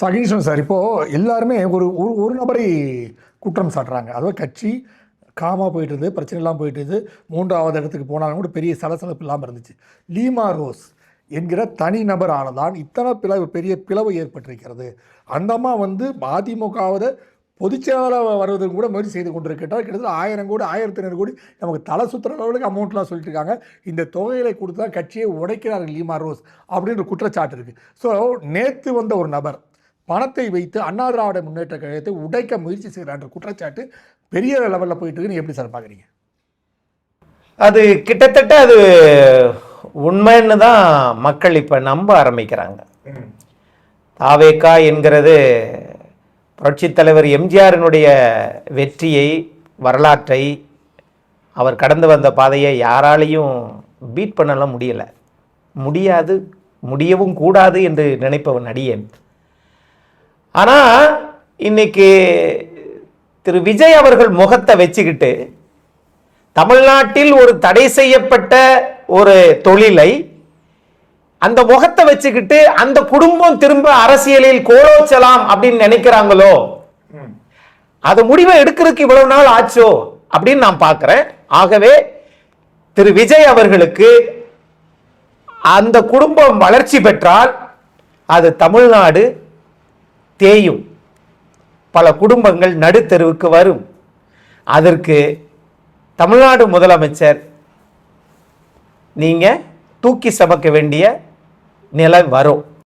சகிஷன் sir, இப்போது எல்லாருமே ஒரு ஒரு ஒரு நபரை குற்றம் சாட்டுறாங்க. அதாவது கட்சி காமா போயிட்டுது, பிரச்சனைலாம் போயிட்டுது, 3வது இடத்துக்கு போனாலும் கூட பெரிய சலசலப்பு இல்லாமல் இருந்துச்சு. லீமா ரோஸ் என்கிற தனி நபர் ஆனதான் இத்தனை பெரிய பிளவு ஏற்பட்டிருக்கிறது. அந்த அம்மா அதிமுகவை பொதுச்செயலாளர் வருவதற்கு கூட முயற்சி செய்து கொண்டிருக்கிறார். கிட்டத்தட்ட 1000 கோடி 1500 கோடி நமக்கு தலை சுற்றுற அளவுக்கு அமௌண்ட்லாம் சொல்லிட்டு இருக்காங்க. இந்த தொகைகளை கொடுத்து தான் கட்சியை உடைக்கிறார்கள் லீமா ரோஸ் அப்படின்ற குற்றச்சாட்டு இருக்குது. ஸோ நேற்று வந்த ஒரு நபர் பணத்தை வைத்து அண்ணா திராவிட முன்னேற்ற கழகத்தை உடைக்க முயற்சி செய்கிறான்ற குற்றச்சாட்டு பெரிய லெவலில் போயிட்டு இருக்கு. எப்படி சார் பார்க்குறீங்க? அது கிட்டத்தட்ட அது உண்மைன்னு தான் மக்கள் இப்போ நம்ப ஆரம்பிக்கிறாங்க. தாவேகா என்கிறது புரட்சித் தலைவர் எம்ஜிஆரினுடைய வெற்றியை, வரலாற்றை, அவர் கடந்து வந்த பாதையை யாராலையும் பீட் பண்ணலாம் முடியாது, முடியவும் கூடாது என்று நினைப்பவன் அடியேன். ஆனால் இன்னைக்கு திரு விஜய் அவர்கள் முகத்தை வச்சுக்கிட்டு தமிழ்நாட்டில் ஒரு தடை செய்யப்பட்ட ஒரு தொழிலை அந்த முகத்தை வச்சுக்கிட்டு அந்த குடும்பம் திரும்ப அரசியலில் கோலோச்சலாம் அப்படின்னு நினைக்கிறாங்களோ, அது முடிவை எடுக்கிறதுக்கு இவ்வளவு நாள் ஆச்சோ அப்படின்னு நான் பார்க்கிறேன். ஆகவே திரு விஜய் அவர்களுக்கு அந்த குடும்பம் வளர்ச்சி பெற்றால் அது தமிழ்நாடு தேயும், பல குடும்பங்கள் நடுத்தெருவுக்கு வரும். அதற்கு தமிழ்நாடு முதலமைச்சர் நீங்க தூக்கி சமக்க வேண்டிய நிலை வரும்.